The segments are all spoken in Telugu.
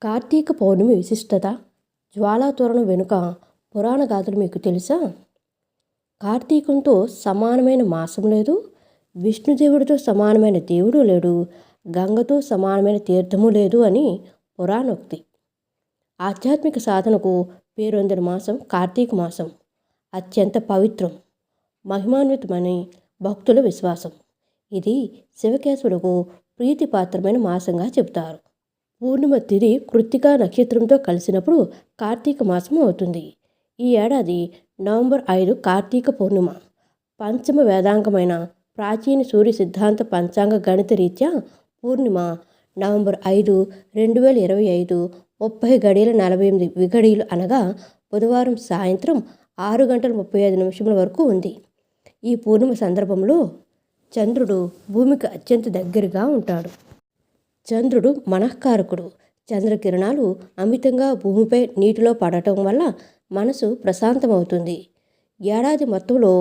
కార్తీక పౌర్ణమి విశిష్టత, జ్వాలాతోరణం వెనుక పురాణ గాథలు మీకు తెలుసా? కార్తీకంతో సమానమైన మాసం లేదు, విష్ణుదేవుడితో సమానమైన దేవుడు లేడు, గంగతో సమానమైన తీర్థము లేదు అని పురాణోక్తి. ఆధ్యాత్మిక సాధనకు పేరొందిన మాసం కార్తీక మాసం. అత్యంత పవిత్రం, మహిమాన్వితమని భక్తుల విశ్వాసం. ఇది శివకేశవులకు ప్రీతిపాత్రమైన మాసంగా చెబుతారు. పూర్ణిమ తిథి కృత్తికా నక్షత్రంతో కలిసినప్పుడు కార్తీక మాసం అవుతుంది. ఈ ఏడాది నవంబర్ 5 కార్తీక పౌర్ణిమ. పంచమ వేదాంగమైన ప్రాచీన సూర్య సిద్ధాంత పంచాంగ గణిత రీత్యా పూర్ణిమ నవంబర్ 5, 2025 30:48 విఘడియలు అనగా బుధవారం సాయంత్రం 6:35 వరకు ఉంది. ఈ పూర్ణిమ సందర్భంలో చంద్రుడు భూమికి అత్యంత దగ్గరగా ఉంటాడు. చంద్రుడు మనఃకారకుడు. చంద్రకిరణాలు అమితంగా భూమిపై నీటిలో పడటం వల్ల మనసు ప్రశాంతమవుతుంది. ఏడాది మొత్తంలో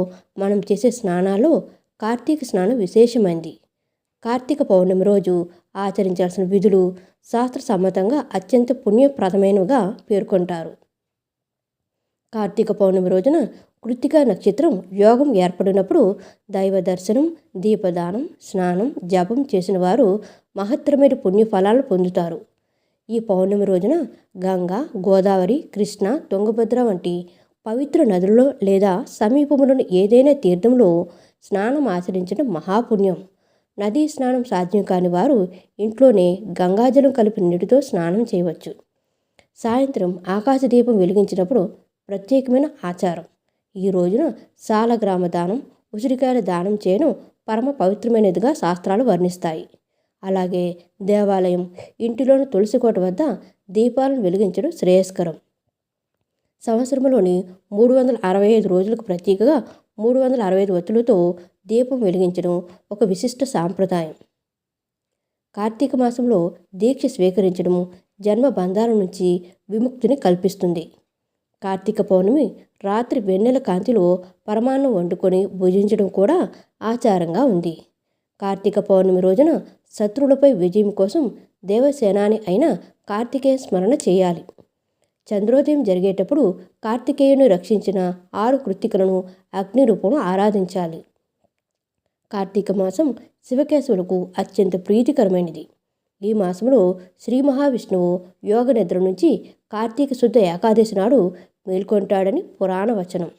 మనం చేసే స్నానాల్లో కార్తీక స్నానం విశేషమైంది. కార్తీక పౌర్ణమి రోజు ఆచరించాల్సిన విధులు శాస్త్రసమ్మతంగా అత్యంత పుణ్యప్రదమైనవిగా పేర్కొంటారు. కార్తీక పౌర్ణమి రోజున కృత్తికా నక్షత్రం యోగం ఏర్పడినప్పుడు దైవ దర్శనం, దీపదానం, స్నానం, జపం చేసిన వారు మహత్తరమైన పుణ్యఫలాలను పొందుతారు. ఈ పౌర్ణమి రోజున గంగా, గోదావరి, కృష్ణ, తుంగభద్ర వంటి పవిత్ర నదులలో లేదా సమీపంలోని ఏదైనా తీర్థంలో స్నానం ఆచరించడం మహాపుణ్యం. నదీ స్నానం సాధ్యం కాని వారు ఇంట్లోనే గంగాజలం కలిపిన నీటితో స్నానం చేయవచ్చు. సాయంత్రం ఆకాశదీపం వెలిగించినప్పుడు ప్రత్యేకమైన ఆచారం. ఈ రోజున సాలగ్రామ దానం, ఉసిరికాయల దానం చేయడం పరమ పవిత్రమైనదిగా శాస్త్రాలు వర్ణిస్తాయి. అలాగే దేవాలయం, ఇంటిలోని తులసికోట వద్ద దీపాలను వెలిగించడం శ్రేయస్కరం. సంవత్సరంలోని 365 రోజులకు ప్రతీకగా 365 ఒత్తులతో దీపం వెలిగించడం ఒక విశిష్ట సాంప్రదాయం. కార్తీక మాసంలో దీక్ష స్వీకరించడం జన్మ బంధాల నుంచి విముక్తిని కల్పిస్తుంది. కార్తీక పౌర్ణమి రాత్రి వెన్నెల కాంతిలో పరమాన్నం వండుకొని భుజించడం కూడా ఆచారంగా ఉంది. కార్తీక పౌర్ణమి రోజున శత్రువులపై విజయం కోసం దేవసేనాని అయిన కార్తికేయ స్మరణ చేయాలి. చంద్రోదయం జరిగేటప్పుడు కార్తికేయుని రక్షించిన 6 కృత్తికలను అగ్ని రూపంలో ఆరాధించాలి. కార్తీక మాసం శివకేశవులకు అత్యంత ప్రీతికరమైనది. ఈ మాసంలో శ్రీ మహావిష్ణువు యోగ నిద్ర నుంచి కార్తీక శుద్ధ ఏకాదశి నాడు మేల్కొంటాడని పురాణ వచనం.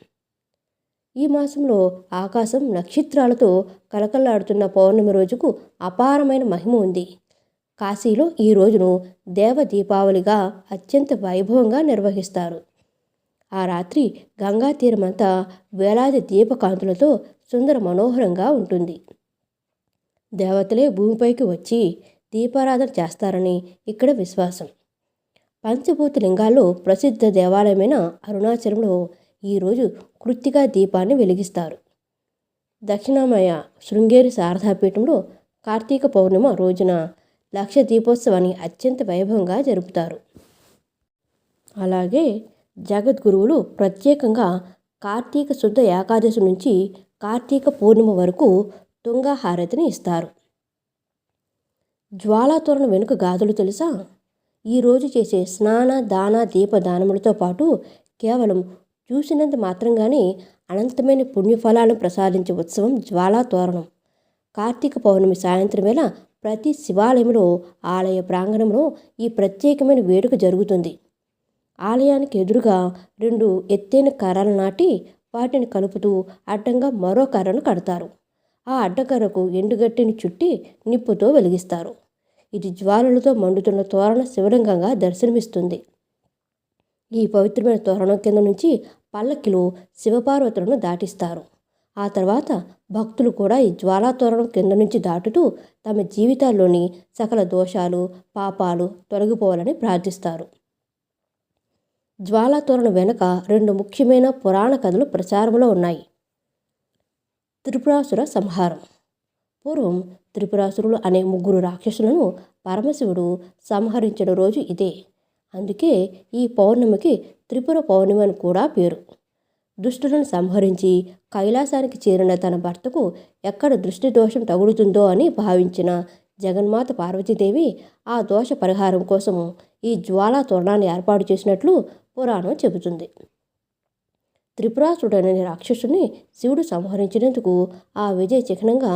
ఈ మాసంలో ఆకాశం నక్షత్రాలతో కలకల్లాడుతున్న పౌర్ణమి రోజుకు అపారమైన మహిమ ఉంది. కాశీలో ఈ రోజును దేవ దీపావళిగా అత్యంత వైభవంగా నిర్వహిస్తారు. ఆ రాత్రి గంగా తీరమంతా వేలాది దీపకాంతులతో సుందర మనోహరంగా ఉంటుంది. దేవతలే భూమిపైకి వచ్చి దీపారాధన చేస్తారని ఇక్కడ విశ్వాసం. పంచభూత లింగాల్లో ప్రసిద్ధ దేవాలయమైన అరుణాచలంలో ఈరోజు కృత్తికా దీపాన్ని వెలిగిస్తారు. దక్షిణామయ శృంగేరి శారదాపీఠంలో కార్తీక పౌర్ణిమ రోజున లక్ష దీపోత్సవాన్ని అత్యంత వైభవంగా జరుపుతారు. అలాగే జగద్గురువులు ప్రత్యేకంగా కార్తీక శుద్ధ ఏకాదశి నుంచి కార్తీక పూర్ణిమ వరకు తుంగాహారతిని ఇస్తారు. జ్వాలాతోరణం వెనుక గాథలు తెలుసా? ఈరోజు చేసే స్నాన, దాన, దీపదానములతో పాటు కేవలం చూసినంత మాత్రంగానే అనంతమైన పుణ్యఫలాలను ప్రసాదించే ఉత్సవం జ్వాలాతోరణం. కార్తీక పౌర్ణమి సాయంత్రం వేళ ప్రతి శివాలయంలో, ఆలయ ప్రాంగణంలో ఈ ప్రత్యేకమైన వేడుక జరుగుతుంది. ఆలయానికి ఎదురుగా 2 ఎత్తైన కర్రలు నాటి వాటిని కలుపుతూ అడ్డంగా మరో కర్రను కడతారు. ఆ అడ్డకర్రకు ఎండుగట్టిని చుట్టి నిప్పుతో వెలిగిస్తారు. ఇది జ్వాలలతో మండుతున్న తోరణ శివలింగంగా దర్శనమిస్తుంది. ఈ పవిత్రమైన తోరణం కింద నుంచి పల్లకిలో శివపార్వతులను దాటిస్తారు. ఆ తర్వాత భక్తులు కూడా ఈ జ్వాలాతోరణం కింద నుంచి దాటుతూ తమ జీవితాల్లోని సకల దోషాలు, పాపాలు తొలగిపోవాలని ప్రార్థిస్తారు. జ్వాలాతోరణం వెనుక 2 ముఖ్యమైన పురాణ కథలు ప్రచారంలో ఉన్నాయి. త్రిపురాసుర సంహారం. పూర్వం త్రిపురాసురులు అనే 3 రాక్షసులను పరమశివుడు సంహరించిన రోజు ఇదే. అందుకే ఈ పౌర్ణమికి త్రిపుర పౌర్ణమి అని కూడా పేరు. దుష్టులను సంహరించి కైలాసానికి చేరిన తన భర్తకు ఎక్కడ దృష్టి దోషం తగులుతుందో అని భావించిన జగన్మాత పార్వతీదేవి ఆ దోష పరిహారం కోసం ఈ జ్వాలా తోరణాన్ని ఏర్పాటు చేసినట్లు పురాణం చెబుతుంది. త్రిపురాసుడనే రాక్షసుని శివుడు సంహరించినందుకు ఆ విజయ చిహ్నంగా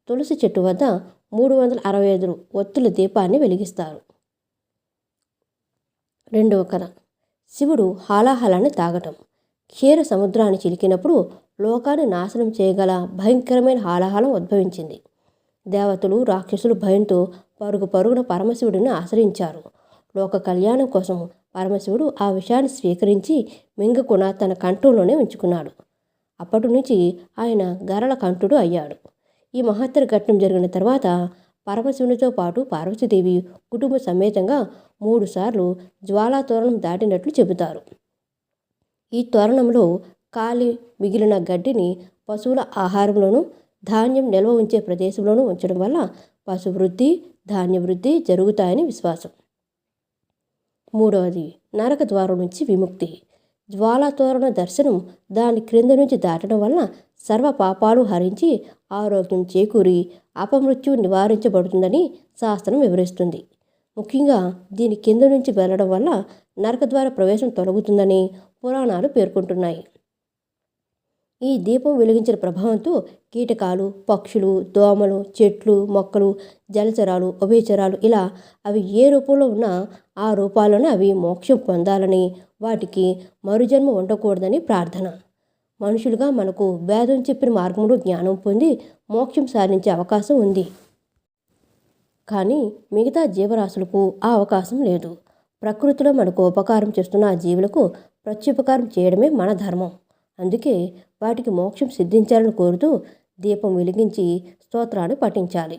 తులసి చెట్టు వద్ద 365 ఒత్తుల దీపాన్ని వెలిగిస్తారు. రెండవ కథ. శివుడు హాలాహలాన్ని తాగటం. క్షీర సముద్రాన్ని చిలికినప్పుడు లోకాన్ని నాశనం చేయగల భయంకరమైన హాలాహలం ఉద్భవించింది. దేవతలు రాక్షసులు భయంతో పరుగు పరుగున పరమశివుడిని ఆశ్రయించారు. లోక కళ్యాణం కోసం పరమశివుడు ఆ విషయాన్ని స్వీకరించి మింగకుండా తన కంఠంలోనే ఉంచుకున్నాడు. అప్పటి నుంచి ఆయన గరళ కంఠుడు అయ్యాడు. ఈ మహత్తర ఘట్టం జరిగిన తర్వాత పరమశివునితో పాటు పార్వతీదేవి కుటుంబ సమేతంగా 3 సార్లు జ్వాలా తోరణం దాటినట్లు చెబుతారు. ఈ తోరణంలో కాలి మిగిలిన గడ్డిని పశువుల ఆహారంలోనూ ధాన్యం నిల్వ ఉంచే ప్రదేశంలోనూ ఉంచడం వల్ల పశువృద్ధి ధాన్యవృద్ధి జరుగుతాయని విశ్వాసం. మూడవది నరక ద్వారం నుంచి విముక్తి. జ్వాలాతోరణ దర్శనం దాని క్రింద నుంచి దాటడం వల్ల సర్వ పాపాలు హరించి ఆరోగ్యం చేకూరి అపమృత్యు నివారించబడుతుందని శాస్త్రం వివరిస్తుంది. ముఖ్యంగా దీని కింద నుంచి వెళ్ళడం వల్ల నరకద్వార ప్రవేశం తొలగుతుందని పురాణాలు పేర్కొంటున్నాయి. ఈ దీపం వెలిగించిన ప్రభావంతో కీటకాలు పక్షులు దోమలు చెట్లు మొక్కలు జలచరాలు ఉభయచరాలు ఇలా అవి ఏ రూపంలో ఉన్నా ఆ రూపాలను అవి మోక్షం పొందాలని వాటికి మరుజన్మ ఉండకూడదని ప్రార్థన. మనుషులుగా మనకు వేదం చెప్పిన మార్గంలో జ్ఞానం పొంది మోక్షం సాధించే అవకాశం ఉంది. కానీ మిగతా జీవరాశులకు ఆ అవకాశం లేదు. ప్రకృతిలో మనకు ఉపకారం చేస్తున్న ఆ జీవులకు ప్రత్యుపకారం చేయడమే మన ధర్మం. అందుకే వాటికి మోక్షం సిద్ధించాలని కోరుతూ దీపం వెలిగించి స్తోత్రాలు పఠించాలి.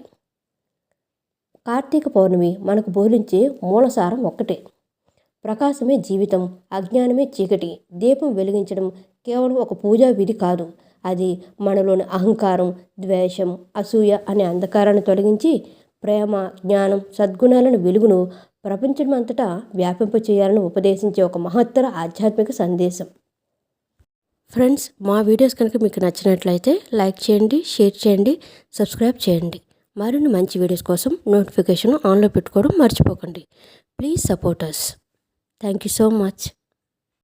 కార్తీక పౌర్ణమి మనకు బోధించే మూలసారం ఒక్కటే. ప్రకాశమే జీవితం, అజ్ఞానమే చీకటి. దీపం వెలిగించడం కేవలం ఒక పూజా విధి కాదు. అది మనలోని అహంకారం, ద్వేషం, అసూయ అనే అంధకారాన్ని తొలగించి ప్రేమ, జ్ఞానం, సద్గుణాలను వెలుగును ప్రపంచమంతటా వ్యాపింపచేయాలని ఉపదేశించే ఒక మహత్తర ఆధ్యాత్మిక సందేశం. ఫ్రెండ్స్, మా వీడియోస్ కనుక మీకు నచ్చినట్లయితే లైక్ చేయండి, షేర్ చేయండి, సబ్స్క్రైబ్ చేయండి. మరిన్ని మంచి వీడియోస్ కోసం నోటిఫికేషన్ ఆన్లో పెట్టుకోవడం మర్చిపోకండి. Please support us. Thank you so much.